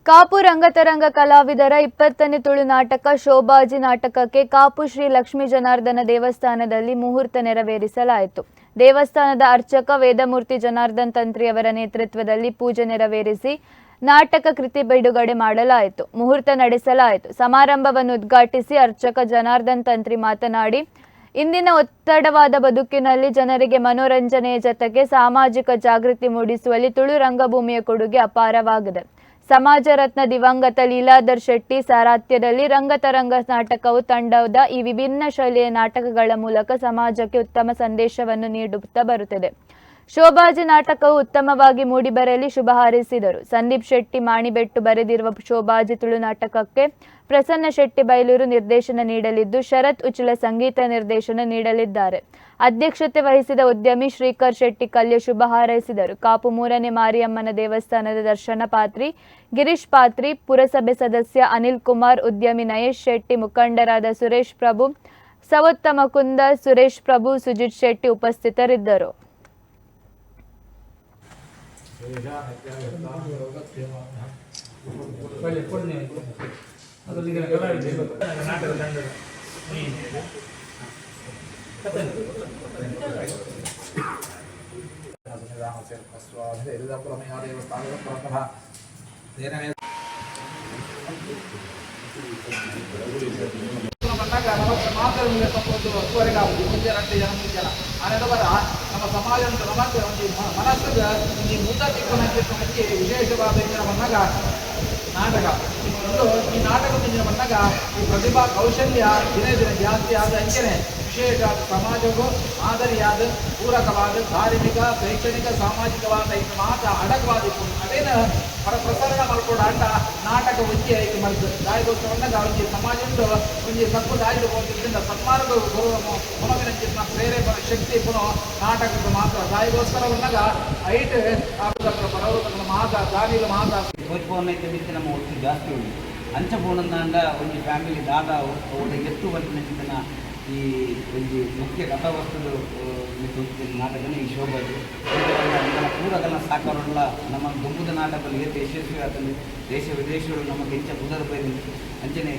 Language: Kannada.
ಕಾಪು ರಂಗತರಂಗ ಕಲಾವಿದರ 20ನೇ ತುಳು ನಾಟಕ ಶೋಭಾಜಿ ನಾಟಕಕ್ಕೆ ಕಾಪು ಶ್ರೀ ಲಕ್ಷ್ಮೀ ಜನಾರ್ದನ ದೇವಸ್ಥಾನದಲ್ಲಿ ಮುಹೂರ್ತ ನೆರವೇರಿಸಲಾಯಿತು. ದೇವಸ್ಥಾನದ ಅರ್ಚಕ ವೇದಮೂರ್ತಿ ಜನಾರ್ದನ್ ತಂತ್ರಿಯವರ ನೇತೃತ್ವದಲ್ಲಿ ಪೂಜೆ ನೆರವೇರಿಸಿ ನಾಟಕ ಕೃತಿ ಬಿಡುಗಡೆ ಮಾಡಲಾಯಿತು. ಮುಹೂರ್ತ ನಡೆಸಲಾಯಿತು. ಸಮಾರಂಭವನ್ನು ಉದ್ಘಾಟಿಸಿ ಅರ್ಚಕ ಜನಾರ್ದನ್ ತಂತ್ರಿ ಮಾತನಾಡಿ, ಇಂದಿನ ಒತ್ತಡವಾದ ಬದುಕಿನಲ್ಲಿ ಜನರಿಗೆ ಮನೋರಂಜನೆಯ ಜೊತೆಗೆ ಸಾಮಾಜಿಕ ಜಾಗೃತಿ ಮೂಡಿಸುವಲ್ಲಿ ತುಳು ರಂಗಭೂಮಿಯ ಕೊಡುಗೆ ಅಪಾರವಾಗಿದೆ. ಸಮಾಜ ರತ್ನ ದಿವಂಗತ ಲೀಲಾಧರ್ ಶೆಟ್ಟಿ ಸಾರಥ್ಯದಲ್ಲಿ ರಂಗತರಂಗ ನಾಟಕವು ತಂಡದ ಈ ವಿಭಿನ್ನ ಶೈಲಿಯ ನಾಟಕಗಳ ಮೂಲಕ ಸಮಾಜಕ್ಕೆ ಉತ್ತಮ ಸಂದೇಶವನ್ನು ನೀಡುತ್ತಾ ಬರುತ್ತದೆ. ಶೋಭಾಜಿ ನಾಟಕವು ಉತ್ತಮವಾಗಿ ಮೂಡಿಬರಲಿ ಶುಭ ಹಾರೈಸಿದರು. ಸಂದೀಪ್ ಶೆಟ್ಟಿ ಮಾಣಿಬೆಟ್ಟು ಬರೆದಿರುವ ಶೋಭಾಜಿ ತುಳು ನಾಟಕಕ್ಕೆ ಪ್ರಸನ್ನ ಶೆಟ್ಟಿ ಬೈಲೂರು ನಿರ್ದೇಶನ ನೀಡಲಿದ್ದು, ಶರತ್ ಉಚ್ಚಿಲ ಸಂಗೀತ ನಿರ್ದೇಶನ ನೀಡಲಿದ್ದಾರೆ. ಅಧ್ಯಕ್ಷತೆ ವಹಿಸಿದ ಉದ್ಯಮಿ ಶ್ರೀಕರ್ ಶೆಟ್ಟಿ ಕಲ್ಯ ಶುಭ ಹಾರೈಸಿದರು. ಕಾಪು 3ನೇ ಮಾರಿಯಮ್ಮನ ದೇವಸ್ಥಾನದ ದರ್ಶನ ಪಾತ್ರಿ, ಗಿರೀಶ್ ಪಾತ್ರಿ, ಪುರಸಭೆ ಸದಸ್ಯ ಅನಿಲ್ ಕುಮಾರ್, ಉದ್ಯಮಿ ನಯೇಶ್ ಶೆಟ್ಟಿ, ಮುಖಂಡರಾದ ಸುರೇಶ್ ಪ್ರಭು, ಸವೋತ್ತಮ ಕುಂದ, ಸುರೇಶ್ ಪ್ರಭು, ಸುಜಿತ್ ಶೆಟ್ಟಿ ಉಪಸ್ಥಿತರಿದ್ದರು. ನಮ್ಮ ಸಮಾಜದ ಮನಸ್ಸಿಗೆ ಈ ಮೂತ ತಿಕ್ಕುನಕ್ಕೆ ವಿಶೇಷವಾದ ಬಂದಾಗ ನಾಟಕ ಈ ನಾಟಕ ಬಂದಾಗ ಈ ಪ್ರತಿಭಾ ಕೌಶಲ್ಯ ದಿನೇ ದಿನ ಜಾಸ್ತಿ ಆದ ಅಂಚನೆ ವಿಶೇಷ ಸಮಾಜಕ್ಕೂ ಮಾದರಿಯಾದ ಪೂರಕವಾದ ಧಾರ್ಮಿಕ ಶೈಕ್ಷಣಿಕ ಸಾಮಾಜಿಕವಾದ ಇದು ಮಾತ್ರ ಅಡಕವಾದಿತ್ತು ಅದೇನು ಪ್ರಸರಣ ಮಾಡ್ಕೊಂಡು ಆಟ ನಾಟಕ ಉಜ್ಜಿ ಆಯ್ಕೆ ಮಾಡಿದ್ರು ದಾರಿಗೋಸ್ಕರ ಬಂದಾಗ ಒಂಜಿ ಸಮಾಜದ ಒಂಜಿ ತಪ್ಪು ದಾರಿ ಹೋಗಿದ್ದರಿಂದ ಸನ್ಮಾರ್ಗ ಪುನವಿನ ಪ್ರೇರೇಪಣ ಶಕ್ತಿ ಪುನಃ ನಾಟಕಕ್ಕೆ ಮಾತ್ರ ದಾರಿಗೋಸ್ಕರ ಬಂದಾಗ ಐಟ್ ಪರವರ್ತನ ಮಾತ ದಾರಿಲು ಮಾತ ಹೋಯ್ಪೋನೈತೆ ಬಿಟ್ಟು ನಮ್ಮ ಒಟ್ಟು ಜಾಸ್ತಿ ಉಂಟು ಅಂಚಪೋನಂದ ಒಂದು ಫ್ಯಾಮಿಲಿ ದಾದ ಒಳ್ಳೆ ಎತ್ತು ಬಂದಿನ ಈ ಒಂದು ಮುಖ್ಯ ಕಥಾವಸ್ತುಡು ನಾಟಕನೇ ಈ ಶೋಭಾಜಿ ಪೂರಕನ ಸಾಕಾರಲ್ಲ ನಮ್ಮ ದುಂಬುದ ನಾಟಕದಲ್ಲಿ ಏತ ಯಶಸ್ವಿ ಆಗ್ತದೆ. ದೇಶ ವಿದೇಶಗಳು ನಮ್ಮ ಕೆಂಚ ಪುದರ್ ಬೈದು ಅಂಚನೆ